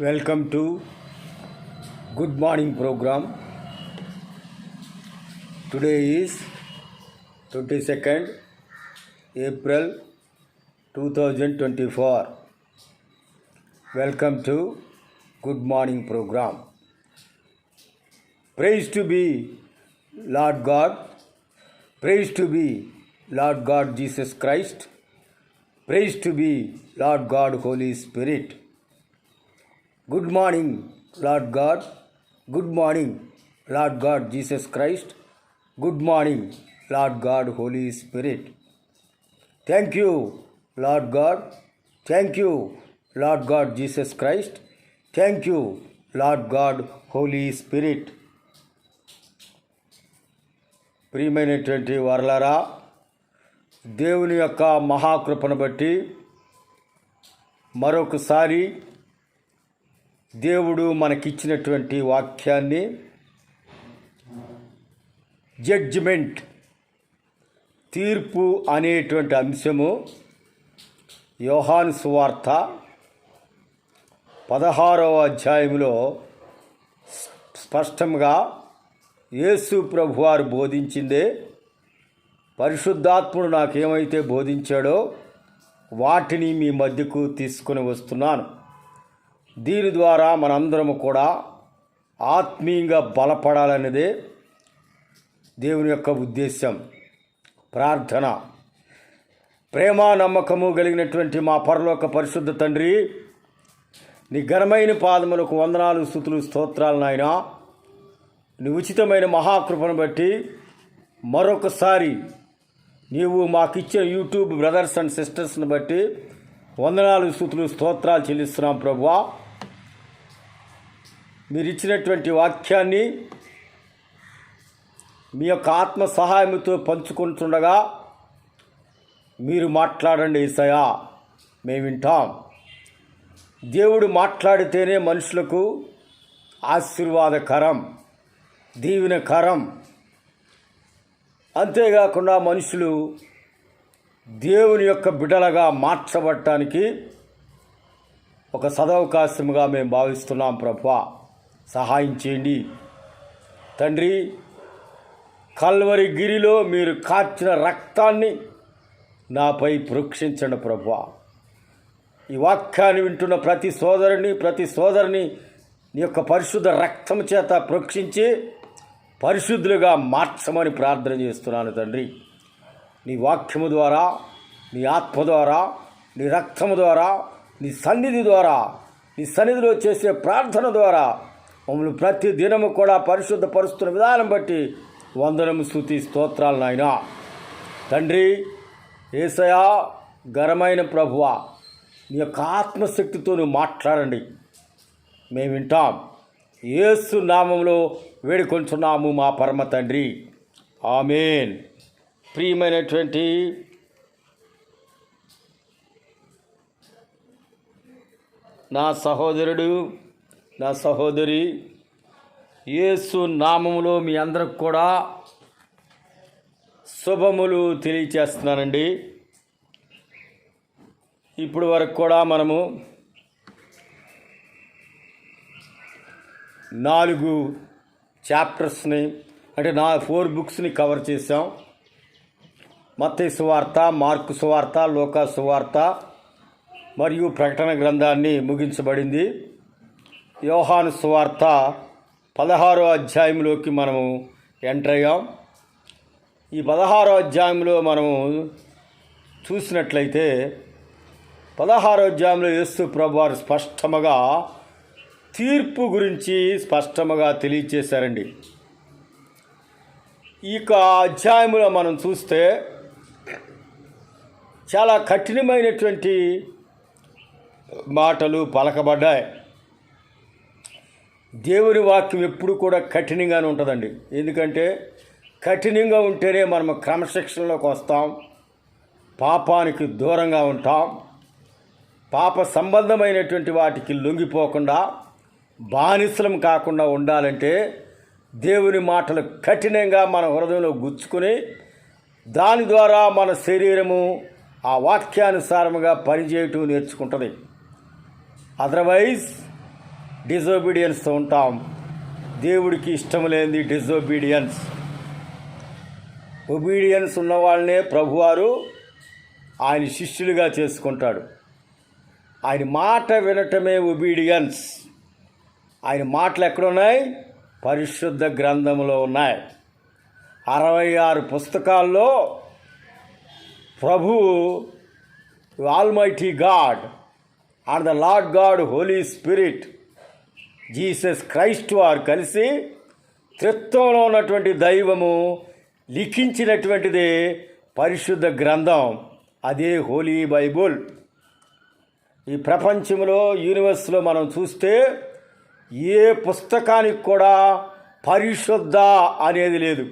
Welcome to Good Morning program. Today is 22nd April 2024. Welcome to Good Morning program. Praise to be Lord God. Praise to be Lord God Jesus Christ. Praise to be Lord God Holy Spirit. Good morning, Lord God. Good morning, Lord God Jesus Christ. Good morning, Lord God Holy Spirit. Thank you, Lord God. Thank you, Lord God Jesus Christ. Thank you, Lord God Holy Spirit. ప్రియమైనటువంటి వారలారా, దేవుని యొక్క మహాకృపను బట్టి మరొకసారి దేవుడు మనకిచ్చినటువంటి వాక్యాన్ని జడ్జిమెంట్ తీర్పు అనేటువంటి అంశము యోహాను సువార్త 16వ అధ్యాయంలో స్పష్టంగా యేసు ప్రభువారు బోధించిందే. పరిశుద్ధాత్ముడు నాకేమైతే బోధించాడో వాటిని మీ మధ్యకు తీసుకొని వస్తున్నాను. దీని ద్వారా మనందరము కూడా ఆత్మీయంగా బలపడాలనేదే దేవుని యొక్క ఉద్దేశం. ప్రార్థన. ప్రేమ నమ్మకము కలిగినటువంటి మా పరలోక పరిశుద్ధ తండ్రి, నీ ఘనమైన పాదములకు వందనాలు, స్తుతులు, స్తోత్రాలు నాయనా. నీ ఉచితమైన మహాకృపను బట్టి మరొకసారి నీవు మాకిచ్చే యూట్యూబ్ బ్రదర్స్ అండ్ సిస్టర్స్ని బట్టి వందనాలు, స్తుతులు, స్తోత్రాలు చెల్లిస్తున్నాం ప్రభువా. మీరు ఇచ్చినటువంటి వాక్యాన్ని మీ యొక్క ఆత్మ సహాయంతో పంచుకుంటుండగా మీరు మాట్లాడండి యేసయ్యా, మేము వింటాం. దేవుడు మాట్లాడితేనే మనుషులకు ఆశీర్వాదకరం, దీవెనకరం. అంతేకాకుండా మనుషులు దేవుని యొక్క బిడ్డలుగా మార్చబడటానికి ఒక సదవకాశముగా మేము భావిస్తున్నాం ప్రభువా. సహాయం చేయండి తండ్రి. కల్వరి గిరిలో మీరు కార్చిన రక్తాన్ని నాపై ప్రోక్షించండి ప్రభువా. ఈ వాక్యాన్ని వింటున్న ప్రతి సోదరిని నీ యొక్క పరిశుద్ధ రక్తం చేత ప్రోక్షించి పరిశుద్ధులుగా మార్చమని ప్రార్థన చేస్తున్నాను తండ్రి. నీ వాక్యము ద్వారా, నీ ఆత్మ ద్వారా, నీ రక్తము ద్వారా, నీ సన్నిధి ద్వారా, నీ సన్నిధిలో చేసే ప్రార్థన ద్వారా మమ్మల్ని ప్రతి దినము కూడా పరిశుద్ధపరుస్తున్న విధానం బట్టి వందనము, స్తుతి, స్తోత్రాలు నాయనా. తండ్రి యేసయ్యా, ఘనమైన ప్రభువా, నీ యొక్క ఆత్మశక్తితో నువ్వు మాట్లాడండి, మేము వింటాం. యేసు నామములో వేడుకొంచున్నాము మా పరమ తండ్రి, ఆమేన్. ప్రియమైనటువంటి నా సహోదరుడు, నా సహోదరి, యేసు నామములో మీ అందరికి కూడా శుభములు తెలియచేస్తున్నానండి. ఇప్పుడు వరకు కూడా మనము 4 చాప్టర్స్ని, అంటే 4 బుక్స్ని కవర్ చేసాం. మత్తయి సువార్త, మార్కు సువార్త, లూకా సువార్త మరియు ప్రకటన గ్రంథాన్ని ముగించబడింది. యోహాను సువార్త 16వ అధ్యాయంలోకి మనము ఎంటర్ అయ్యాం. ఈ 16వ అధ్యాయంలో మనము చూసినట్లయితే 16వ అధ్యాయంలో యేసు ప్రభువారు స్పష్టముగా తీర్పు గురించి స్పష్టముగా తెలియచేశారండి. ఈ అధ్యాయంలో మనం చూస్తే చాలా కఠినమైనటువంటి మాటలు పలకబడ్డాయి. దేవుని వాక్యం ఎప్పుడు కూడా కఠినంగానే ఉంటుందండి. ఎందుకంటే కఠినంగా ఉంటేనే మనం క్రమశిక్షణలోకి వస్తాం, పాపానికి దూరంగా ఉంటాం. పాప సంబంధమైనటువంటి వాటికి లొంగిపోకుండా బానిసలం కాకుండా ఉండాలంటే దేవుని మాటలు కఠినంగా మన హృదయంలో గుచ్చుకుని దాని ద్వారా మన శరీరము ఆ వాక్యానుసారముగా పనిచేయటం నేర్చుకుంటుంది. అదర్వైజ్ డిజోబీడియన్స్తో ఉంటాం. దేవుడికి ఇష్టం లేనిది డిజోబీడియన్స్. ఒబీడియన్స్ ఉన్న వాళ్ళనే ప్రభువారు ఆయన శిష్యులుగా చేసుకుంటాడు. ఆయన మాట వినటమే ఒబీడియన్స్. ఆయన మాటలు ఎక్కడున్నాయి? పరిశుద్ధ గ్రంథంలో ఉన్నాయి. 66 పుస్తకాల్లో ప్రభు almighty God and the Lord God holy spirit Jesus Christ వారు కలిసి త్రిత్వంలో ఉన్నటువంటి దైవము లిఖించినటువంటిదే పరిశుద్ధ గ్రంథం. అదే హోలీ బైబుల్. ఈ ప్రపంచంలో యూనివర్స్లో మనం చూస్తే ఏ పుస్తకానికి కూడా పరిశుద్ధ అనేది లేదు.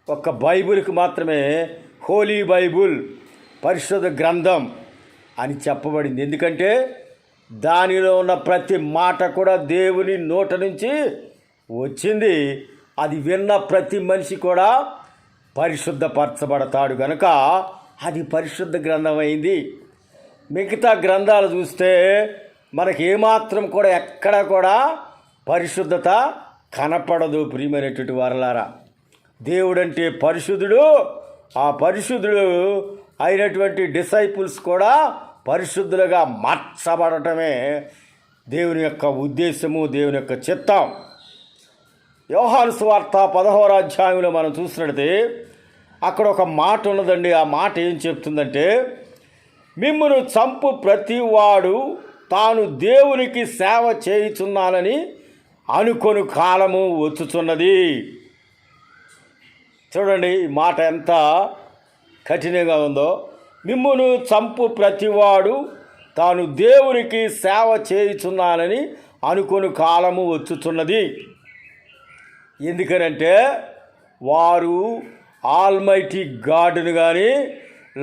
ఒక్క బైబిల్కి మాత్రమే హోలీ బైబుల్, పరిశుద్ధ గ్రంథం అని చెప్పబడింది. ఎందుకంటే దానిలో ఉన్న ప్రతి మాట కూడా దేవుని నోట నుంచి వచ్చింది. అది విన్న ప్రతి మనిషి కూడా పరిశుద్ధపరచబడతాడు కనుక అది పరిశుద్ధ గ్రంథం అయింది. మిగతా గ్రంథాలు చూస్తే మనకి ఏమాత్రం కూడా ఎక్కడ కూడా పరిశుద్ధత కనపడదు. ప్రియమైనటువంటి వారలారా, దేవుడంటే పరిశుద్ధుడు. ఆ పరిశుద్ధుడు అయినటువంటి డిసైపుల్స్ కూడా పరిశుద్ధులుగా మార్చబడటమే దేవుని యొక్క ఉద్దేశము, దేవుని యొక్క చిత్తం. యోహాను సువార్త 10వ అధ్యాయంలో మనం చూసినట్లయితే అక్కడ ఒక మాట ఉన్నదండి. ఆ మాట ఏం చెప్తుందంటే, మిమ్మును చంపు ప్రతివాడు తాను దేవునికి సేవ చేయుచున్నానని అనుకొను కాలము వచ్చుచున్నది. చూడండి ఈ మాట ఎంత కఠినంగా ఉందో. మిమ్మును చంపు ప్రతివాడు తాను దేవునికి సేవ చేయుచున్నానని అనుకొను కాలము వచ్చుచున్నది. ఎందుకనంటే వారు ఆల్మైటీ గాడ్ను కానీ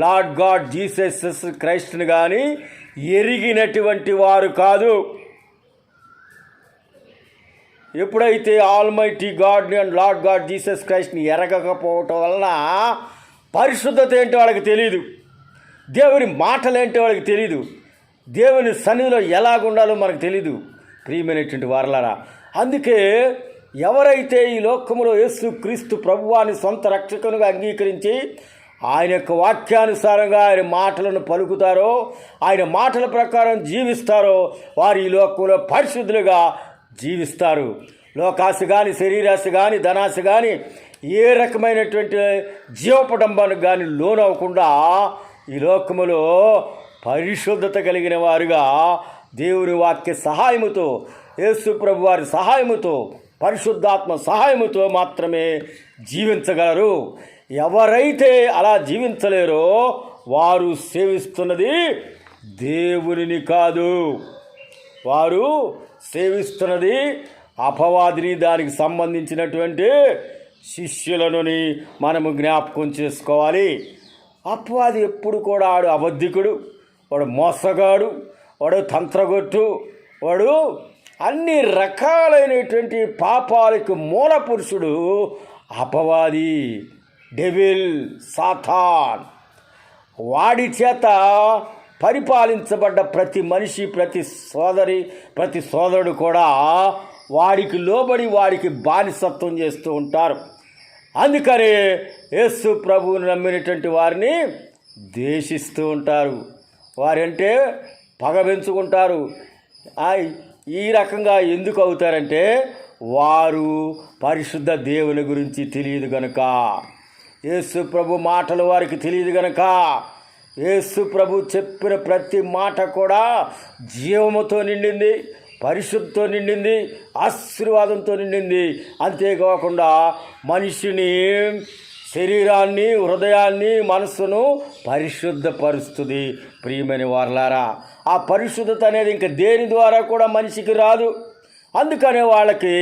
లార్డ్ గాడ్ జీసస్ క్రైస్ట్ని కానీ ఎరిగినటువంటి వారు కాదు. ఎప్పుడైతే ఆల్మైటీ గాడ్ని అండ్ లార్డ్ గాడ్ జీసస్ క్రైస్ట్ని ఎరగకపోవటం వలన పరిశుద్ధత ఏంటో వాళ్ళకి తెలియదు, దేవుని మాటలు ఏంటో వాళ్ళకి తెలియదు, దేవుని సన్నిధిలో ఎలాగుండాలో మనకు తెలీదు. ప్రియమైనటువంటి వారలారా, అందుకే ఎవరైతే ఈ లోకములో యేసు క్రీస్తు ప్రభువాని సొంత రక్షకునిగా అంగీకరించి ఆయన యొక్క వాక్యానుసారంగా ఆయన మాటలను పలుకుతారో, ఆయన మాటల ప్రకారం జీవిస్తారో వారు ఈ లోకంలో పరిశుద్ధులుగా జీవిస్తారు. లోకాశ కానీ, శరీరాశ కానీ, ధనాశ కానీ, ఏ రకమైనటువంటి జీవపడంబానికి కానీ లోనవ్వకుండా ఈ లోకములో పరిశుద్ధత కలిగిన వారుగా దేవుని వాక్య సహాయముతో, యేసు ప్రభు వారి సహాయముతో, పరిశుద్ధాత్మ సహాయముతో మాత్రమే జీవించగలరు. ఎవరైతే అలా జీవించలేరో వారు సేవిస్తున్నది దేవునిని కాదు, వారు సేవిస్తున్నది అపవాదిని, దానికి సంబంధించినటువంటి శిష్యులనుని మనము జ్ఞాపకం చేసుకోవాలి. అపవాది ఎప్పుడు కూడా వాడు అబద్ధికుడు, వాడు మోసగాడు, వాడు తంత్రగొట్టు, వాడు అన్ని రకాలైనటువంటి పాపాలకు మూల పురుషుడు అపవాది, డెవిల్, సాతాన్. వాడి చేత పరిపాలించబడ్డ ప్రతి మనిషి, ప్రతి సోదరి, ప్రతి సోదరుడు కూడా వాడికి లోబడి వాడికి బానిసత్వం చేస్తూ ఉంటారు. అందుకని యేసు ప్రభువుని నమ్మినటువంటి వారిని ద్వేషిస్తూ ఉంటారు. వారంటే పగ పెంచుకుంటారు. ఈ రకంగా ఎందుకు అవుతారంటే వారు పరిశుద్ధ దేవుని గురించి తెలియదు గనుక, యేసు ప్రభు మాటలు వారికి తెలియదు గనుక. యేసు ప్రభు చెప్పిన ప్రతి మాట కూడా జీవముతో నిండింది, పరిశుద్ధతో నిండింది, ఆశీర్వాదంతో నిండింది. అంతేకాకుండా మనిషిని, శరీరాన్ని, హృదయాన్ని, మనస్సును పరిశుద్ధపరుస్తుంది. ప్రియమైన వారలారా, ఆ పరిశుద్ధత అనేది ఇంకా దేని ద్వారా కూడా మనిషికి రాదు. అందుకనే వాళ్ళకి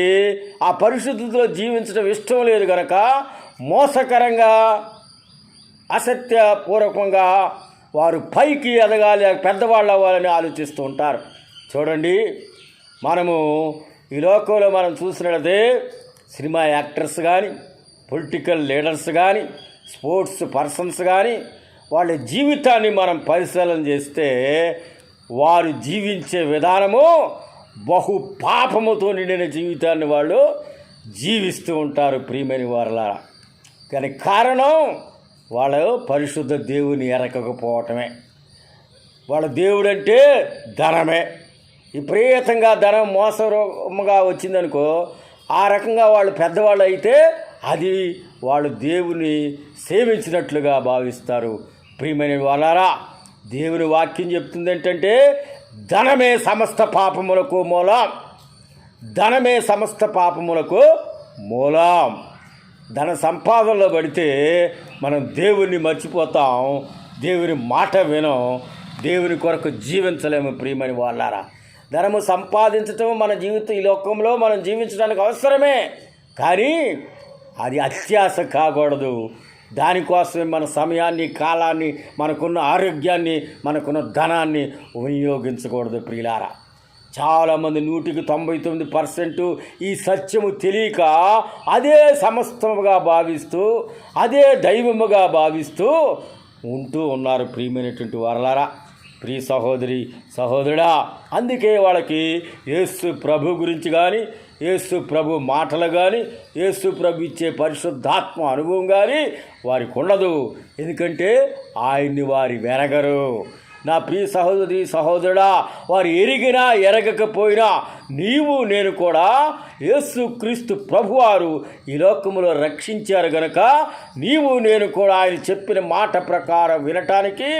ఆ పరిశుద్ధతలో జీవించడం ఇష్టం లేదు కనుక మోసకరంగా, అసత్యపూర్వకంగా వారు పైకి ఎదగాలి, పెద్దవాళ్ళు అవ్వాలని ఆలోచిస్తూ ఉంటారు. చూడండి, మనము ఈ లోకంలో మనం చూసినట్లయితే సినిమా యాక్టర్స్ కానీ, పొలిటికల్ లీడర్స్ కానీ, స్పోర్ట్స్ పర్సన్స్ కానీ వాళ్ళ జీవితాన్ని మనం పరిశీలన చేస్తే వారు జీవించే విధానము, బహు పాపముతో నిండిన జీవితాన్ని వాళ్ళు జీవిస్తూ ఉంటారు ప్రియమైన వారలారా. కానీ కారణం వాళ్ళు పరిశుద్ధ దేవుని ఎరగకపోవటమే. వాళ్ళ దేవుడంటే ధనమే. విపరీతంగా ధనం మోసముగా వచ్చిందనుకో, ఆ రకంగా వాళ్ళు పెద్దవాళ్ళు అయితే అది వాళ్ళు దేవుని సేవించినట్లుగా భావిస్తారు. ప్రియమైన వాళ్ళారా, దేవుని వాక్యం చెప్తుంది ఏంటంటే ధనమే సమస్త పాపములకు మూలం. ధనమే సమస్త పాపములకు మూలం. ధన సంపాదనలో పడితే మనం దేవుణ్ణి మర్చిపోతాం, దేవుని మాట వినం, దేవుని కొరకు జీవించలేము. ప్రియమైన వాళ్ళారా, ధనము సంపాదించటం మన జీవితం ఈ లోకంలో మనం జీవించడానికి అవసరమే, కానీ అది అత్యాశ కాకూడదు. దానికోసమే మన సమయాన్ని, కాలాన్ని, మనకున్న ఆరోగ్యాన్ని, మనకున్న ధనాన్ని వినియోగించకూడదు. ప్రియులారా, చాలామంది 99% ఈ సత్యము తెలియక అదే సమస్తముగా భావిస్తూ, అదే దైవముగా భావిస్తూ ఉంటూ ఉన్నారు. ప్రియమైనటువంటి వారలారా, ప్రియ సహోదరి సహోదరుడా, అందుకే వాళ్ళకి యేసు ప్రభు గురించి కానీ, యేసు ప్రభు మాటలు కానీ, యేసు ప్రభు ఇచ్చే పరిశుద్ధాత్మ అనుభవం కానీ వారికి ఉండదు. ఎందుకంటే ఆయన్ని వారి వెరగరు. నా ప్రియ సహోదరి సహోదరుడా, వారు ఎరిగినా ఎరగకపోయినా నీవు నేను కూడా యేసు క్రీస్తు ప్రభువారు ఈ లోకములో రక్షించారు గనక నీవు నేను కూడా ఆయన చెప్పిన మాట ప్రకారం వినటానికి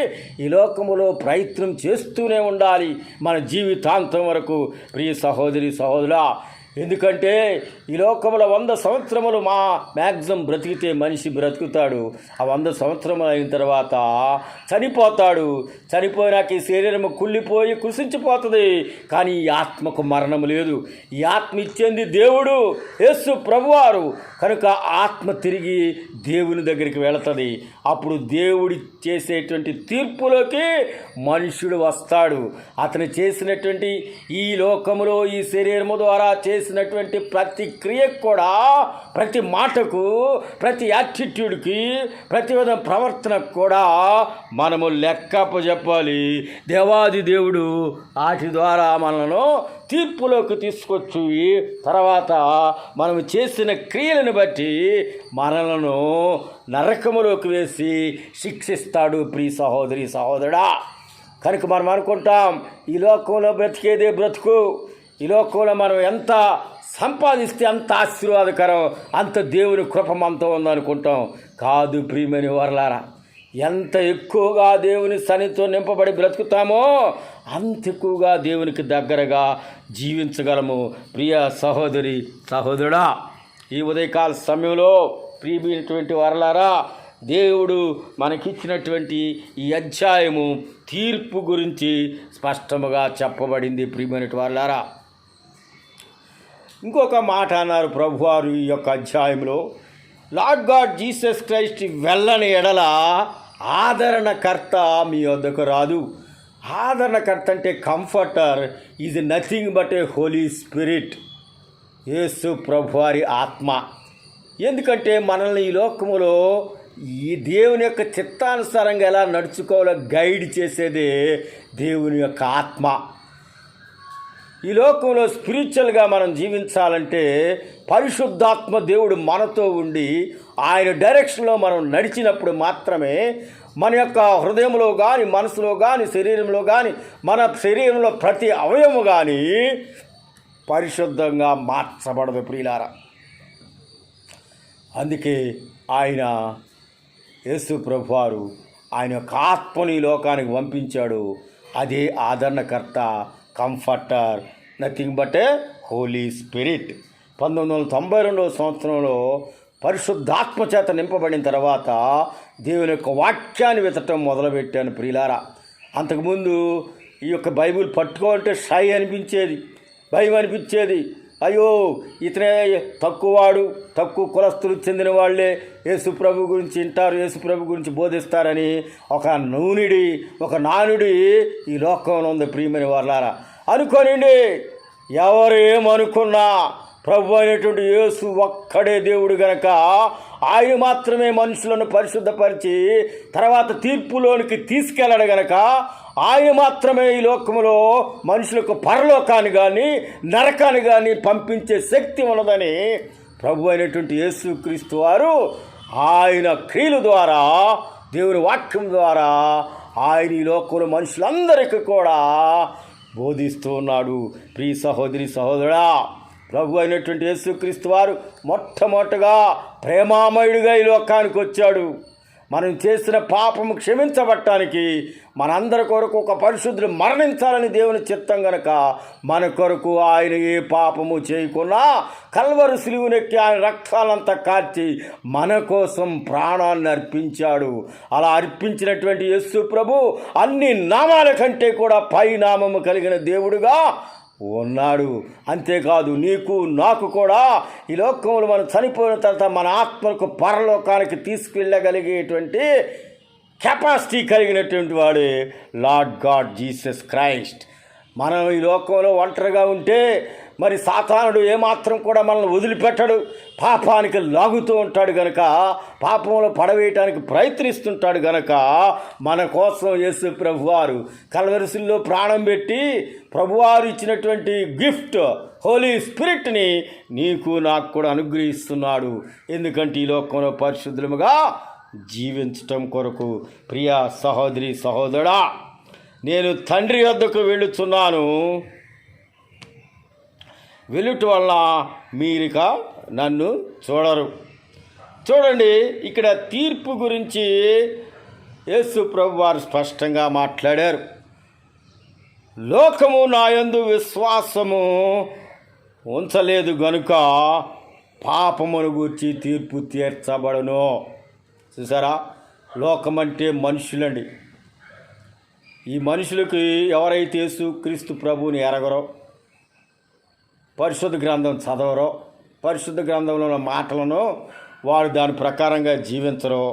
ఈ లోకములో ప్రయత్నం చేస్తూనే ఉండాలి మన జీవితాంతం వరకు. ప్రియ సహోదరి సహోదరుడా, ఎందుకంటే ఈ లోకంలో 100 సంవత్సరములు మ్యాక్సిమం బ్రతికితే మనిషి బ్రతుకుతాడు. ఆ 100 సంవత్సరములు అయిన తర్వాత చనిపోతాడు. చనిపోయినాక ఈ శరీరము కుళ్ళిపోయి కృషించిపోతుంది. కానీ ఈ ఆత్మకు మరణం లేదు. ఈ ఆత్మ ఇచ్చేది దేవుడు, యేసు ప్రభువారు. కనుక ఆత్మ తిరిగి దేవుని దగ్గరికి వెళుతుంది. అప్పుడు దేవుడి చేసేటువంటి తీర్పులోకి మనుష్యుడు వస్తాడు. అతను చేసినటువంటి ఈ లోకములో ఈ శరీరము ద్వారా చేసినటువంటి ప్రతి క్రియకు కూడా, ప్రతి మాటకు, ప్రతి యాటిట్యూడ్కి, ప్రతి విధ ప్రవర్తనకు కూడా మనము లెక్కప్ప చెప్పాలి. దేవాది దేవుడు వాటి ద్వారా మనను తీర్పులోకి తీసుకొచ్చి తర్వాత మనం చేసిన క్రియలను బట్టి మనలను నరకములోకి వేసి శిక్షిస్తాడు. ప్రియ సహోదరి సహోదరుడా, కనుక మనం అనుకుంటాం ఈ లోకంలో బ్రతికేదే బ్రతుకు, ఈ లోకంలో మనం ఎంత సంపాదిస్తే అంత ఆశీర్వాదకరం, అంత దేవుని కృప మనతో ఉందనుకుంటాం. కాదు ప్రియమైన వారలారా, ఎంత ఎక్కువగా దేవుని సన్నిధితో నింపబడి బ్రతుకుతామో అంత ఎక్కువగా దేవునికి దగ్గరగా జీవించగలము. ప్రియ సహోదరి సహోదరుడా, ఈ ఉదయకాల సమయంలో ప్రియమైనటువంటి వారలారా, దేవుడు మనకిచ్చినటువంటి ఈ అధ్యాయము తీర్పు గురించి స్పష్టముగా చెప్పబడింది. ప్రియమైనటువంటి వారలారా, ఇంకొక మాట అన్నారు ప్రభువారు ఈ యొక్క అధ్యాయంలో, లార్డ్ గాడ్ జీసస్ క్రైస్ట్ వెళ్ళని ఎడల ఆదరణకర్త మీ వద్దకు రాదు. ఆదరణకర్త అంటే comforter is nothing but a holy spirit, యేసు ప్రభువారి ఆత్మ. ఎందుకంటే మనల్ని ఈ లోకములో ఈ దేవుని యొక్క చిత్తానుసారంగా ఎలా నడుచుకోవాలో గైడ్ చేసేదే దేవుని యొక్క ఆత్మ. ఈ లోకంలో స్పిరిచువల్గా మనం జీవించాలంటే పరిశుద్ధాత్మ దేవుడు మనతో ఉండి ఆయన డైరెక్షన్లో మనం నడిచినప్పుడు మాత్రమే మన యొక్క హృదయంలో కానీ, మనసులో కానీ, శరీరంలో కానీ, మన శరీరంలో ప్రతి అవయవము కానీ పరిశుద్ధంగా మార్చబడదు. ప్రియులారా, అందుకే ఆయన యేసు ప్రభువారు ఆయన యొక్క ఆత్మని లోకానికి పంపించాడు. అదే ఆదరణకర్త, comforter, nothing but a holy spirit. 1992 సంవత్సరంలో పరిశుద్ధాత్మ చేత నింపబడిన తర్వాత దేవుని యొక్క వాక్యాన్ని వెతటం మొదలుపెట్టాను. ప్రియులారా, అంతకుముందు ఈ యొక్క బైబిల్ పట్టుకోవాలంటే షై అనిపించేది, భయం అనిపించేది. అయ్యో, ఇతనే తక్కువవాడు, తక్కువ కులస్తులు చెందిన వాళ్ళే యేసు ప్రభు గురించి వింటారు, యేసు ప్రభు గురించి బోధిస్తారని ఒక నానుడి ఈ లోకంలో ఉంది. ప్రియమైన వారలారా, అనుకోనండి, ఎవరు ఏమనుకున్నా ప్రభు అయినటువంటి యేసు ఒక్కడే దేవుడు గనక ఆయన మాత్రమే మనుషులను పరిశుద్ధపరిచి తర్వాత తీర్పులోనికి తీసుకెళ్ళడు గనక ఆయన మాత్రమే ఈ లోకములో మనుషులకు పరలోకాన్ని కానీ నరకాన్ని కానీ పంపించే శక్తి ఉన్నదని ప్రభు అయినటువంటి యేసుక్రీస్తు వారు ఆయన క్రియల ద్వారా దేవుని వాక్యం ద్వారా ఆయన ఈ లోకంలో మనుషులందరికీ కూడా బోధిస్తూ ఉన్నాడు. ప్రియ సహోదరి సహోదరుడా, ప్రభు అయినటువంటి యేసుక్రీస్తు వారు మొట్టమొదటగా ప్రేమామయుడిగా ఈ లోకానికి వచ్చాడు. మనం చేసిన పాపము క్షమించబట్టానికి మనందరి కొరకు ఒక పరిశుద్ధుడు మరణించాలని దేవుని చిత్తం గనక మన కొరకు ఆయన ఏ పాపము చేయకున్నా కల్వరి సిలువనెక్కి ఆయన రక్తాలంతా కార్చి మన కోసం ప్రాణాన్ని అర్పించాడు. అలా అర్పించినటువంటి యేసు ప్రభు అన్ని నామాల కంటే కూడా పై నామము కలిగిన దేవుడుగా ఉన్నాడు. అంతేకాదు నీకు నాకు కూడా ఈ లోకంలో మనం చనిపోయిన తర్వాత మన ఆత్మకు పరలోకానికి తీసుకెళ్ళగలిగేటువంటి కెపాసిటీ కలిగినటువంటి వాడే లార్డ్ గాడ్ జీసస్ క్రైస్ట్. మనం ఈ లోకంలో ఒంటరిగా ఉంటే మరి సాతానుడు ఏమాత్రం కూడా మనల్ని వదిలిపెట్టడు. పాపానికి లాగుతూ ఉంటాడు గనక, పాపంలో పడవేయటానికి ప్రయత్నిస్తుంటాడు గనక మన కోసం యేసు ప్రభువారు కల్వరిసిల్లో ప్రాణం పెట్టి ప్రభువారు ఇచ్చినటువంటి గిఫ్ట్ హోలీ స్పిరిట్ని నీకు నాకు కూడా అనుగ్రహిస్తున్నాడు. ఎందుకంటే ఈ లోకంలో పరిశుద్ధులుగా జీవించటం కొరకు. ప్రియ సహోదరి సహోదరుడా, నేను తండ్రి వద్దకు వెళ్ళుచున్నాను, వెలుట వల్ల మీరిక నన్ను చూడరు. చూడండి, ఇక్కడ తీర్పు గురించి యేసు ప్రభు వారు స్పష్టంగా మాట్లాడారు. లోకము నా యందు విశ్వాసము ఉంచలేదు గనుక పాపమును గూర్చి తీర్పు తీర్చబడును. చూసారా, లోకం అంటే మనుషులండి. ఈ మనుషులకి ఎవరైతే యేసు క్రీస్తు ప్రభువుని ఎరగరో, పరిశుద్ధ గ్రంథం చదవరో, పరిశుద్ధ గ్రంథంలో ఉన్న మాటలను వారు దాని ప్రకారంగా జీవించరో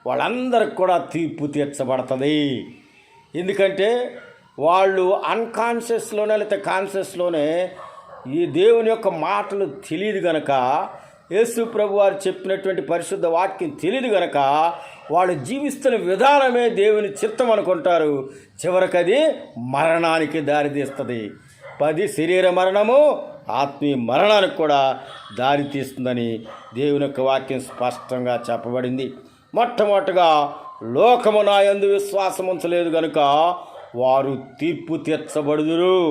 వాళ్ళందరికి కూడా తీర్పు తీర్చబడుతుంది. ఎందుకంటే వాళ్ళు అన్కాన్షియస్లోనే లేకపోతే కాన్షియస్లోనే ఈ దేవుని యొక్క మాటలు తెలియదు గనక, యేసు ప్రభు వారు చెప్పినటువంటి పరిశుద్ధ వాక్యం తెలియదు గనక వాళ్ళు జీవిస్తున్న విధానమే దేవుని చిత్తం అనుకుంటారు. చివరికి అది మరణానికి దారితీస్తుంది. 10 శరీర మరణము ఆత్మీయ మరణానికి కూడా దారితీస్తుందని దేవుని యొక్క వాక్యం స్పష్టంగా చెప్పబడింది. మొట్టమొదటిగా లోకము నా యందు విశ్వాసం ఉంచలేదు కనుక వారు తీర్పు తీర్చబడుదురు.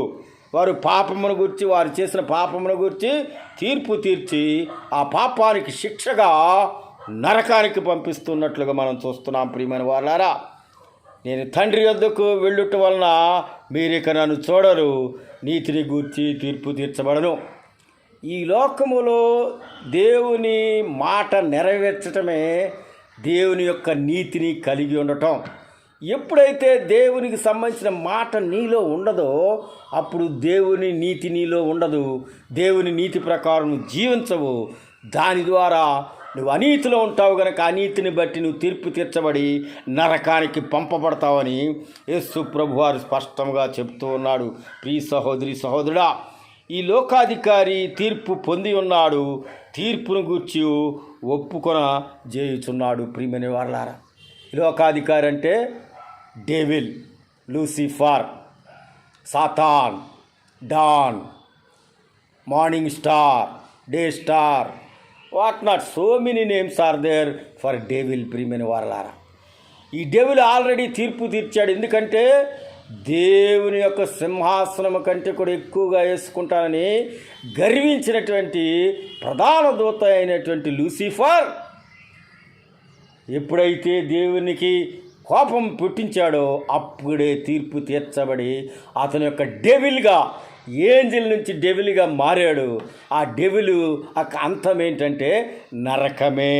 వారు పాపమును గురించి, వారు చేసిన పాపమును గురించి తీర్పు తీర్చి ఆ పాపానికి శిక్షగా నరకానికి పంపిస్తున్నట్లుగా మనం చూస్తున్నాం. ప్రియమైన వారలారా, నేను తండ్రి వద్దకు వెళ్ళుట వలన మీరిక నన్ను చూడరు, నీతిని గూర్చి తీర్పు తీర్చబడను. ఈ లోకములో దేవుని మాట నెరవేర్చటమే దేవుని యొక్క నీతిని కలిగి ఉండటం. ఎప్పుడైతే దేవునికి సంబంధించిన మాట నీలో ఉండదో అప్పుడు దేవుని నీతి నీలో ఉండదు. దేవుని నీతి ప్రకారం జీవించవు. దాని ద్వారా నువ్వు అనీతిలో ఉంటావు కనుక అనీతిని బట్టి నువ్వు తీర్పు తీర్చబడి నరకానికి పంపబడతావని యేసు ప్రభువారు స్పష్టంగా చెప్తూ ఉన్నాడు. ప్రియ సహోదరి సహోదరుడా, ఈ లోకాధికారి తీర్పు పొంది ఉన్నాడు, తీర్పును గూర్చి ఒప్పుకొన చేయుచున్నాడు. ప్రియమైన వారలారా, ఈ లోకాధికారి అంటే devil, Lucifer, Satan, dawn, morning star, day star, what not, so many names are there for devil. ప్రియమైన వారలారా, ఈ డెవిల్ ఆల్రెడీ తీర్పు తీర్చాడు. ఎందుకంటే దేవుని యొక్క సింహాసనం కంటే కూడా ఎక్కువగా వేసుకుంటానని గర్వించినటువంటి ప్రధాన దూత అయినటువంటి లూసిఫర్ ఎప్పుడైతే దేవునికి కోపం పుట్టించాడో అప్పుడే తీర్పు తీర్చబడి అతని యొక్క డెవిల్గా, ఏంజిల్ నుంచి డెవిల్గా మారాడు. ఆ డెవిల్ అంతం ఏంటంటే నరకమే.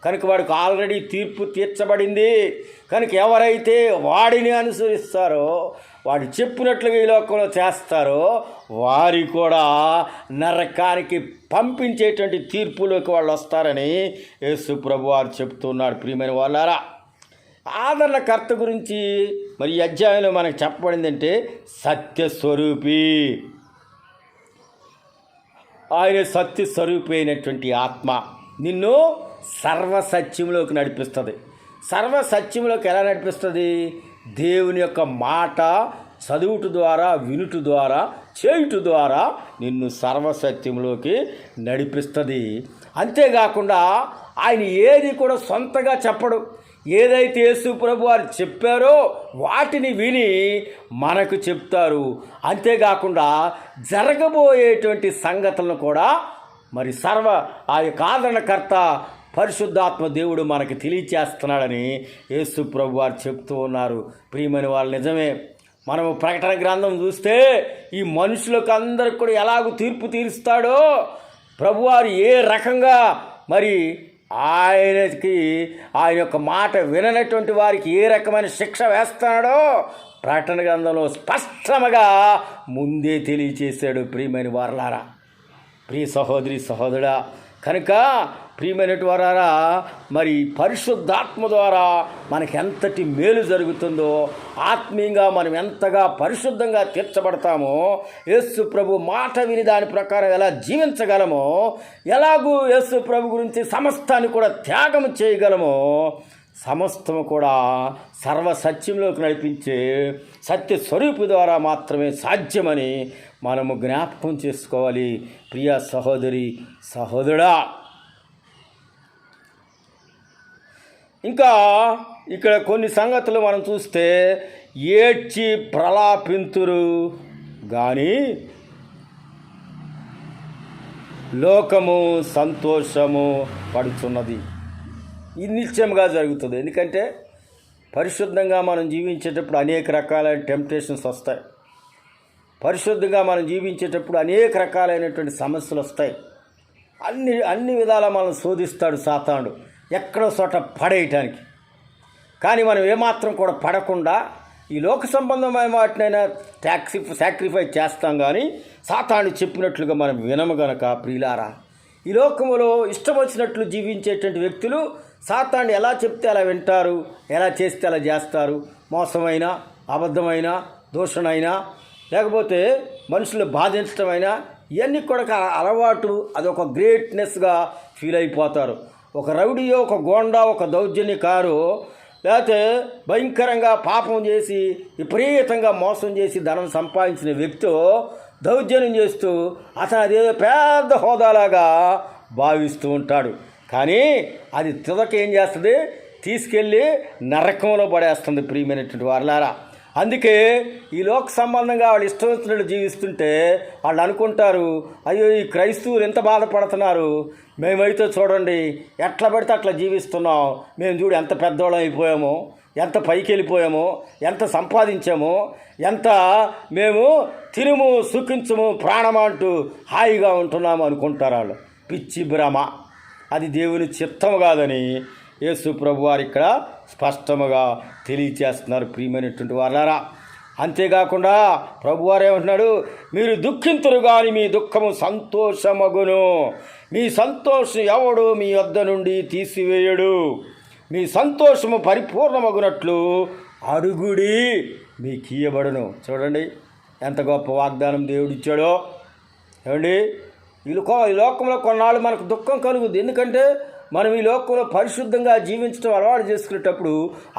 కనుక వాడికి ఆల్రెడీ తీర్పు తీర్చబడింది. కనుక ఎవరైతే వాడిని అనుసరిస్తారో, వాడు చెప్పినట్లుగా ఈ లోకంలో చేస్తారో వారి కూడా నరకానికి పంపించేటువంటి తీర్పులోకి వాళ్ళు వస్తారని యేసు ప్రభు వారు చెప్తున్నాడు. ప్రియమైన వాళ్ళారా, ఆదరణకర్త గురించి మరి ఈ అధ్యాయంలో మనకు చెప్పబడిందంటే సత్యస్వరూపి. ఆయన సత్య స్వరూపైనటువంటి ఆత్మ నిన్ను సర్వసత్యంలోకి నడిపిస్తుంది. సర్వసత్యంలోకి ఎలా నడిపిస్తుంది? దేవుని యొక్క మాట చదువుట ద్వారా, వినుట ద్వారా, చేయుట ద్వారా నిన్ను సర్వసత్యంలోకి నడిపిస్తుంది. అంతేకాకుండా ఆయన ఏది కూడా సొంతగా చెప్పడు. ఏదైతే యేసు ప్రభు వారు చెప్పారో వాటిని విని మనకు చెప్తారు. అంతేకాకుండా జరగబోయేటువంటి సంగతులను కూడా మరి ఆ యొక్క ఆదరణకర్త పరిశుద్ధాత్మ దేవుడు మనకి తెలియచేస్తున్నాడని యేసు ప్రభు వారు చెప్తూ ఉన్నారు. ప్రియమైన వాళ్ళు, నిజమే. మనము ప్రకటన గ్రంథం చూస్తే ఈ మనుషులకు అందరికి కూడా ఎలాగూ తీర్పు తీరుస్తాడో, ప్రభువారు ఏ రకంగా మరి ఆయన యొక్క మాట విననటువంటి వారికి ఏ రకమైన శిక్ష వేస్తాడో ప్రకటన గ్రంథంలో స్పష్టంగా ముందే తెలియచేశాడు. ప్రియమైన వారలారా, ప్రియ సహోదరి సహోదరుడా, కనుక ప్రియమైనటువంటి వారారా, మరి పరిశుద్ధాత్మ ద్వారా మనకి ఎంతటి మేలు జరుగుతుందో, ఆత్మీయంగా మనం ఎంతగా పరిశుద్ధంగా తీర్చబడతామో, యేసు ప్రభు మాట విని దాని ప్రకారం ఎలా జీవించగలమో, ఎలాగూ యేసు ప్రభు గురించి సమస్తాన్ని కూడా త్యాగం చేయగలమో, సమస్తము కూడా సర్వసత్యంలోకి నడిపించే సత్య స్వరూపు ద్వారా మాత్రమే సాధ్యమని మనము జ్ఞాపకం చేసుకోవాలి. ప్రియ సహోదరి సహోదరుడా, ఇంకా ఇక్కడ కొన్ని సంగతులు మనం చూస్తే, ఏడ్చి ప్రలాపింతురు కానీ లోకము సంతోషము పడుతున్నది. ఇది నిశ్చయంగా జరుగుతుంది. ఎందుకంటే పరిశుద్ధంగా మనం జీవించేటప్పుడు అనేక రకాలైన టెంప్టేషన్స్ వస్తాయి. పరిశుద్ధంగా మనం జీవించేటప్పుడు అనేక రకాలైనటువంటి సమస్యలు వస్తాయి. అన్ని విధాలా మనం శోధిస్తాడు సాతానుడు, ఎక్కడో చోట పడేయటానికి. కానీ మనం ఏమాత్రం కూడా పడకుండా ఈ లోక సంబంధమైన వాటినైనా సాక్రిఫైస్ చేస్తాం. కానీ సాతానుడు చెప్పినట్లుగా మనం వినము గనక ప్రియులారా, ఈ లోకములో ఇష్టం వచ్చినట్లు జీవించేటువంటి వ్యక్తులు సాతానుడు ఎలా చెప్తే అలా వింటారు, ఎలా చేస్తే అలా చేస్తారు. మోసమైన, అబద్ధమైన, దూషణైనా, లేకపోతే మనుషులు బాధించడమైనా, ఇవన్నీ కూడా అలవాటు, అదొక గ్రేట్నెస్గా ఫీల్ అయిపోతారు. ఒక రౌడీయో, ఒక గోండా, ఒక దౌర్జన్యకారు, లేకపోతే భయంకరంగా పాపం చేసి విపరీతంగా మోసం చేసి ధనం సంపాదించిన వ్యక్తి దౌర్జన్యం చేస్తూ అతను అదేదో పెద్ద హోదాలాగా భావిస్తూ ఉంటాడు. కానీ అది తుదక ఏం చేస్తుంది? తీసుకెళ్ళి నరకంలో పడేస్తుంది. ప్రియమైనటువంటి వారలారా, అందుకే ఈ లోక సంబంధంగా వాళ్ళు ఇష్టం వచ్చినట్టు జీవిస్తుంటే వాళ్ళు అనుకుంటారు, అయ్యో ఈ క్రైస్తవులు ఎంత బాధపడుతున్నారు, మేమైతే చూడండి ఎట్లా పడితే అట్లా జీవిస్తున్నాం, మేము చూడు ఎంత పెద్దోళ్ళం అయిపోయామో, ఎంత పైకి వెళ్ళిపోయామో, ఎంత సంపాదించామో, ఎంత మేము తిరుము సుఖించము ప్రాణమా అంటూ హాయిగా ఉంటున్నాము అనుకుంటారు వాళ్ళు. పిచ్చి భ్రమ, అది దేవుని చిత్తము కాదని యేసు ప్రభు వారు ఇక్కడ స్పష్టముగా తెలియచేస్తున్నారు. ప్రియమైనటువంటి వారలారా, అంతేకాకుండా ప్రభువారు ఏమంటున్నాడు? మీరు దుఃఖింతురు కానీ మీ దుఃఖము సంతోషమగును. మీ సంతోషం ఎవడు మీ వద్ద నుండి తీసివేయడు. మీ సంతోషము పరిపూర్ణమగునట్లు అడుగుడి, మీకు ఇయ్యబడును. చూడండి ఎంత గొప్ప వాగ్దానం దేవుడిచ్చాడో. ఏమండి, ఈ లోకంలో కొన్నాళ్ళు మనకు దుఃఖం కలుగుద్ది. ఎందుకంటే మనం ఈ లోకంలో పరిశుద్ధంగా జీవించడం అలవాటు చేసుకునేటప్పుడు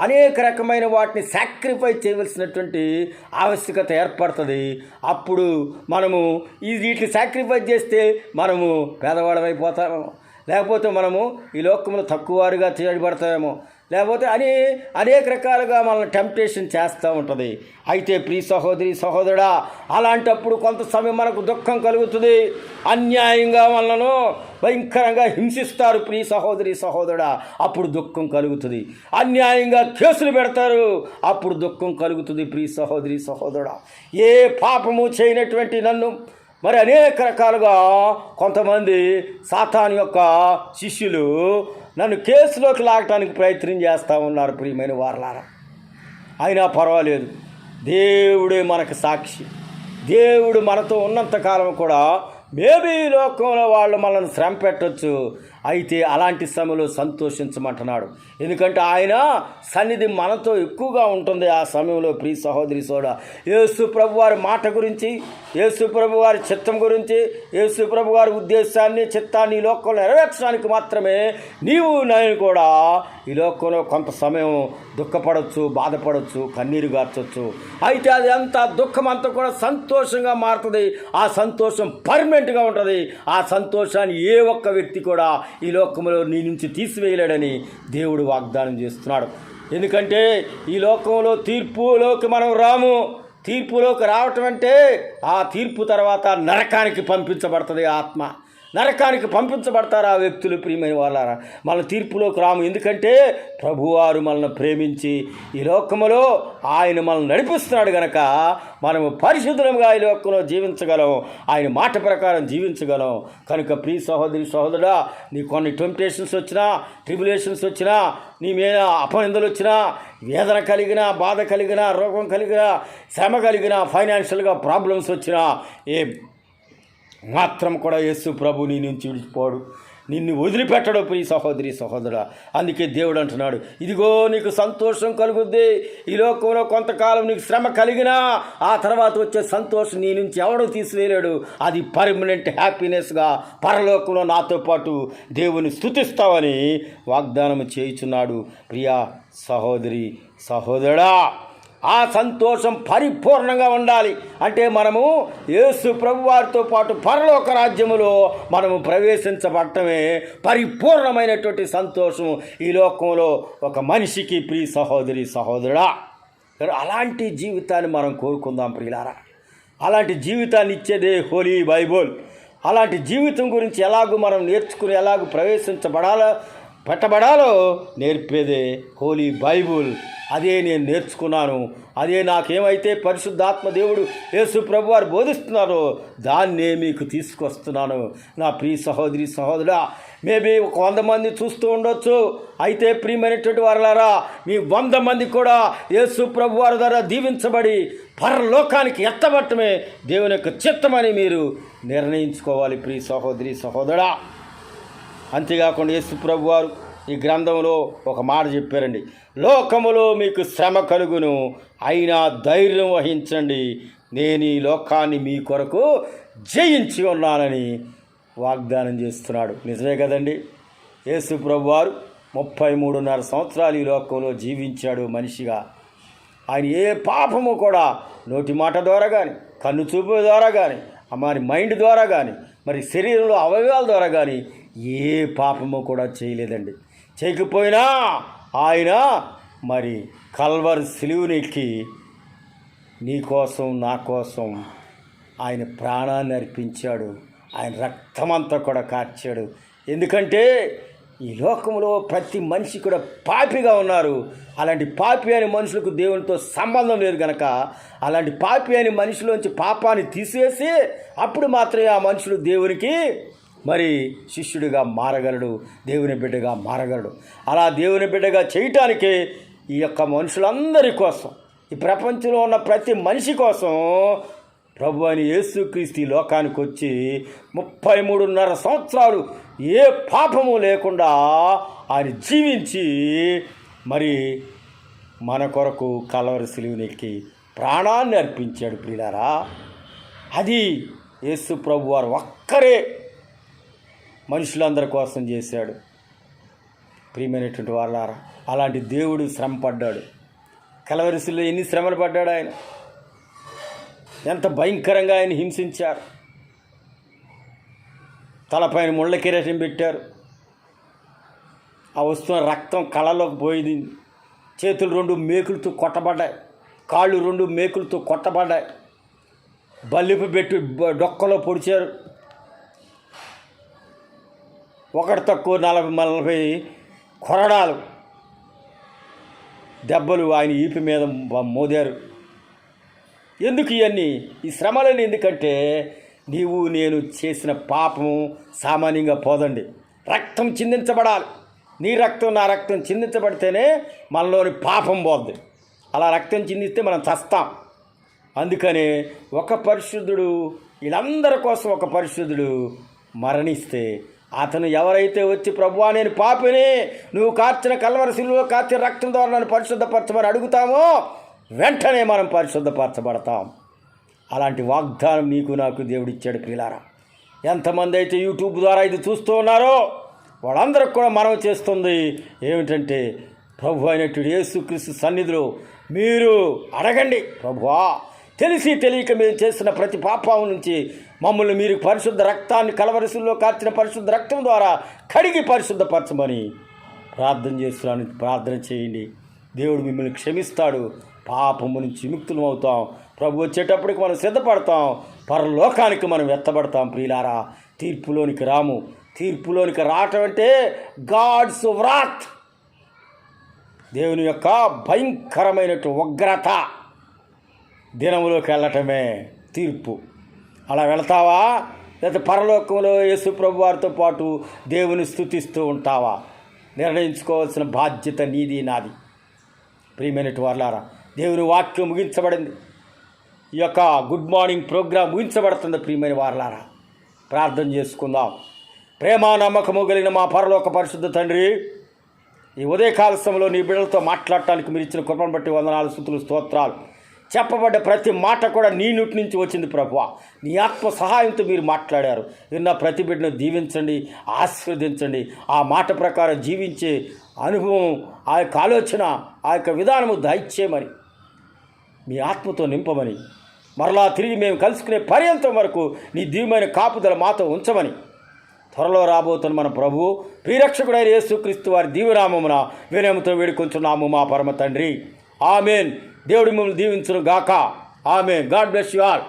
అనేక రకమైన వాటిని సాక్రిఫైస్ చేయవలసినటువంటి ఆవశ్యకత ఏర్పడుతుంది. అప్పుడు మనము వీటిని సాక్రిఫైస్ చేస్తే మనము పేదవాళ్ళమైపోతామేమో, లేకపోతే మనము ఈ లోకంలో తక్కువవారుగా చేయబడతామేమో, లేకపోతే అనేక రకాలుగా మనల్ని టెంప్టేషన్ చేస్తూ ఉంటుంది. అయితే ప్రియ సహోదరి సహోదరుడా, అలాంటప్పుడు కొంత సమయం మనకు దుఃఖం కలుగుతుంది. అన్యాయంగా మనలను భయంకరంగా హింసిస్తారు ప్రియ సహోదరి సహోదరుడా, అప్పుడు దుఃఖం కలుగుతుంది. అన్యాయంగా కేసులు పెడతారు, అప్పుడు దుఃఖం కలుగుతుంది ప్రియ సహోదరి సహోదరుడా. ఏ పాపము చేయనటువంటి నన్ను మరి అనేక రకాలుగా కొంతమంది సాతాను యొక్క శిష్యులు నన్ను కేసులోకి లాగటానికి ప్రయత్నం చేస్తూ ఉన్నారు. ప్రియమైన వారలారా, అయినా పర్వాలేదు, దేవుడే మనకు సాక్షి. దేవుడు మనతో ఉన్నంతకాలం కూడా మేబీ ఈ లోకంలో వాళ్ళు మనల్ని శ్రమ పెట్టవచ్చు, అయితే అలాంటి సమయంలో సంతోషించమంటున్నాడు. ఎందుకంటే ఆయన సన్నిధి మనతో ఎక్కువగా ఉంటుంది ఆ సమయంలో. ప్రియ సహోదరి సోదరా, యేసు ప్రభు వారి మాట గురించి, యేసు ప్రభు వారి చిత్తం గురించి, యేసు ప్రభు వారి ఉద్దేశాన్ని, చిత్తాన్ని ఈ లోకంలో నెరవేర్చడానికి మాత్రమే నీవు నేను కూడా ఈ లోకంలో కొంత సమయం దుఃఖపడవచ్చు, బాధపడవచ్చు, కన్నీరు గార్చవచ్చు. అయితే అది అంతా దుఃఖం అంతా కూడా సంతోషంగా మారుతుంది. ఆ సంతోషం పర్మనెంట్గా ఉంటుంది. ఆ సంతోషాన్ని ఏ ఒక్క వ్యక్తి కూడా ఈ లోకంలో నీ నుంచి తీసివేయలేడని దేవుడు వాగ్దానం చేస్తున్నాడు. ఎందుకంటే ఈ లోకంలో తీర్పులోకి మనం రాము. తీర్పులోకి రావటం అంటే ఆ తీర్పు తర్వాత నరకానికి పంపించబడుతుంది ఆత్మ. నరకానికి పంపించబడతారు ఆ వ్యక్తులు. ప్రియమైన వాళ్ళారా, మన తీర్పులోకి రాము. ఎందుకంటే ప్రభువారు మనల్ని ప్రేమించి ఈ లోకములో ఆయన మనల్ని నడిపిస్తున్నాడు గనక మనము పరిశుద్ధంగా ఈ లోకంలో జీవించగలం, ఆయన మాట ప్రకారం జీవించగలం. కనుక ప్రియ సహోదరి సహోదరుడా, నీ కొన్ని టెంప్టేషన్స్ వచ్చినా, ట్రిబులేషన్స్ వచ్చినా, నీ మీద అపనిందలు వచ్చినా, వేదన కలిగినా, బాధ కలిగినా, రోగం కలిగినా, శ్రమ కలిగినా, ఫైనాన్షియల్గా ప్రాబ్లమ్స్ వచ్చినా మాత్రం కూడా యేసు ప్రభు నీ నుంచి విడిచిపోడు, నిన్ను వదిలిపెట్టడు. ప్రియ సహోదరి సహోదరా, అందుకే దేవుడు అంటున్నాడు, ఇదిగో నీకు సంతోషం కలుగుద్ది. ఈ లోకంలో కొంతకాలం నీకు శ్రమ కలిగినా ఆ తర్వాత వచ్చే సంతోషం నీ నుంచి ఎవడూ తీసివేయలేడు. అది పర్మనెంట్ హ్యాపీనెస్గా పరలోకంలో నాతో పాటు దేవుని స్తుతిస్తావని వాగ్దానం చేయుచున్నాడు. ప్రియా సహోదరి సహోదరుడా, ఆ సంతోషం పరిపూర్ణంగా ఉండాలి. అంటే మనము యేసు ప్రభు వారితో పాటు పరలోక రాజ్యములో మనము ప్రవేశించబడటమే పరిపూర్ణమైనటువంటి సంతోషం ఈ లోకంలో ఒక మనిషికి. ప్రియ సహోదరి సహోదరుడా, అలాంటి జీవితాన్ని మనం కోరుకుందాం ప్రియులారా. అలాంటి జీవితాన్ని ఇచ్చేదే హోలీ బైబుల్. అలాంటి జీవితం గురించి ఎలాగూ మనం నేర్చుకుని ఎలాగూ పెట్టబడాలో నేర్పేదే హోలీ బైబుల్. అదే నేను నేర్చుకున్నాను. అదే నాకేమైతే పరిశుద్ధాత్మ దేవుడు యేసు ప్రభు వారు బోధిస్తున్నారో దాన్నే మీకు తీసుకొస్తున్నాను. నా ప్రియ సహోదరి సహోదరుడా, మేబీ ఒక 100 మంది చూస్తూ ఉండొచ్చు. అయితే ప్రియమైనటువంటి వారలారా, మీ 100 మంది కూడా యేసు ప్రభు వారి ద్వారా దీవించబడి పరలోకానికి ఎత్తబట్టమే దేవుని యొక్క చిత్తమని మీరు నిర్ణయించుకోవాలి. ప్రియ సహోదరి సహోదరుడా, అంతేకాకుండా యేసు ప్రభు వారు ఈ గ్రంథంలో ఒక మాట చెప్పారండి, లోకములో మీకు శ్రమ కలుగును, అయినా ధైర్యం వహించండి, నేను ఈ లోకాన్ని మీ కొరకు జయించి ఉన్నానని వాగ్దానం చేస్తున్నాడు. నిజమే కదండి. యేసు ప్రభు వారు 33.5 సంవత్సరాలు ఈ లోకంలో జీవించాడు మనిషిగా. ఆయన ఏ పాపము కూడా నోటి మాట ద్వారా కానీ, కన్ను చూపు ద్వారా కానీ, మరి మైండ్ ద్వారా కానీ, మరి శరీరంలో అవయవాల ద్వారా కానీ ఏ పాపము కూడా చేయలేదండి. చేయకపోయినా ఆయన మరి కల్వరి సిలువనెక్కి నీ కోసం నా కోసం ఆయన ప్రాణాన్ని అర్పించాడు. ఆయన రక్తమంతా కూడా కార్చాడు. ఎందుకంటే ఈ లోకంలో ప్రతి మనిషి కూడా పాపిగా ఉన్నారు. అలాంటి పాపి అనే మనుషులకు దేవునితో సంబంధం లేదు కనుక అలాంటి పాపి అనే మనిషిలోంచి పాపాన్ని తీసేసి అప్పుడు మాత్రమే ఆ మనుషులు దేవునికి మరి శిష్యుడిగా మారగలడు, దేవుని బిడ్డగా మారగలడు. అలా దేవుని బిడ్డగా చేయటానికే ఈ యొక్క మనుషులందరి కోసం, ఈ ప్రపంచంలో ఉన్న ప్రతి మనిషి కోసం ప్రభు అని యేసుక్రీస్తు ఈ లోకానికి వచ్చి 33.5 సంవత్సరాలు ఏ పాపము లేకుండా ఆయన జీవించి మరి మన కొరకు కల్వరి సిలువనెక్కి ప్రాణాన్ని అర్పించాడు. ప్రియులారా, అది యేసు ప్రభు వారు ఒక్కరే మనుషులందరి కోసం చేశాడు. ప్రియమైనటువంటి వాళ్ళారా, అలాంటి దేవుడు శ్రమ పడ్డాడు. కల్వరి సిలువలో ఎన్ని శ్రమలు పడ్డాడు ఆయన, ఎంత భయంకరంగా ఆయన హింసించారు. తలపైన ముళ్ళ కిరీటం పెట్టారు. ఆ వస్తున్న రక్తం కళ్ళలోకి పోయింది. చేతులు 2 మేకులతో కొట్టబడ్డాయి, కాళ్ళు 2 మేకులతో కొట్టబడ్డాయి. బల్లిపు పెట్టి డొక్కలో పొడిచారు. ఒకటి తక్కువ 40 కొరడాలు దెబ్బలు ఆయన ఈపి మీద మోదారు. ఎందుకు ఇవన్నీ ఈ శ్రమలని? ఎందుకంటే నీవు నేను చేసిన పాపము సామాన్యంగా పోదండి. రక్తం చిందించబడాలి. నీ రక్తం నా రక్తం చిందించబడితేనే మనలోని పాపం పోద్ది. అలా రక్తం చిందిస్తే మనం చస్తాం. అందుకనే ఒక పరిశుద్ధుడు, వీళ్ళందరి కోసం ఒక పరిశుద్ధుడు మరణిస్తే అతను ఎవరైతే వచ్చి ప్రభువా నేను పాపిని, నువ్వు కార్చిన కల్వరి శిలువలో కార్చిన రక్తం ద్వారా నన్ను పరిశుద్ధపరచమని అడుగుతామో వెంటనే మనం పరిశుద్ధపరచబడతాం. అలాంటి వాగ్దానం నీకు నాకు దేవుడిచ్చాడు ప్రియులారా. ఎంతమంది అయితే యూట్యూబ్ ద్వారా ఇది చూస్తూ ఉన్నారో వాళ్ళందరికి కూడా మనం చేస్తుంది ఏమిటంటే, ప్రభు అయినటువంటి యేసుక్రీస్తు సన్నిధిలో మీరు అడగండి, ప్రభువా తెలిసి తెలియక మేము చేసిన ప్రతి పాపం నుంచి మమ్మల్ని మీరు పరిశుద్ధ రక్తాన్ని కలవరిశిలో కార్చిన పరిశుద్ధ రక్తం ద్వారా కడిగి పరిశుద్ధపరచమని ప్రార్థన చేస్తున్నాను. ప్రార్థన చేయండి, దేవుడు మిమ్మల్ని క్షమిస్తాడు. పాపము నుంచి విముక్తులం అవుతాం. ప్రభు వచ్చేటప్పటికి మనం సిద్ధపడతాం, పరలోకానికి మనం ఎత్తబడతాం. ప్రియులారా, తీర్పులోనికి రాము. తీర్పులోనికి రావటం అంటే గాడ్స్ వ్రాత్, దేవుని యొక్క భయంకరమైనటువంటి ఉగ్రత దినములోకి వెళ్ళటమే తీర్పు. అలా వెళతావా, లేదా పరలోకంలో యేసు ప్రభు వారితో పాటు దేవుని స్తుతిస్తూ ఉంటావా? నిర్ణయించుకోవాల్సిన బాధ్యత నీది నాది. ప్రియమైనటువంటి వారలారా, దేవుని వాక్యం ముగించబడింది. ఈ యొక్క గుడ్ మార్నింగ్ ప్రోగ్రాం ముగించబడుతుంది. ప్రియమైన వారలారా, ప్రార్థన చేసుకుందాం. ప్రేమ నమ్మకము కలిగిన మా పరలోక పరిశుద్ధ తండ్రి, ఈ ఉదయకాల సమయంలో నీ బిడ్డలతో మాట్లాడటానికి మీరు ఇచ్చిన కృపను బట్టి వందనాలు, స్తుతులు, స్తోత్రాలు. చెప్పబడ్డ ప్రతి మాట కూడా నీ నోటి నుంచి వచ్చింది ప్రభువా. నీ ఆత్మ సహాయంతో మీరు మాట్లాడారు. విన్న ప్రతి బిడ్డను దీవించండి, ఆశీర్వదించండి. ఆ మాట ప్రకారం జీవించే అనుభవం, ఆ యొక్క ఆలోచన, ఆ యొక్క విధానము దయచేయమని, మీ ఆత్మతో నింపమని, మరలా తిరిగి మేము కలుసుకునే పర్యంతం వరకు నీ దివ్యమైన కాపుదల మాతో ఉంచమని, త్వరలో రాబోతున్న మన ప్రభువు ప్రియరక్షకుడైన యేసుక్రీస్తు వారి దివ్యనామమున వినయముతో వేడుకొంచున్నాము మా పరమ తండ్రి. ఆమెన్. దేవుడి మిమ్మల్ని దీవించును గాక. Amen. God bless you all.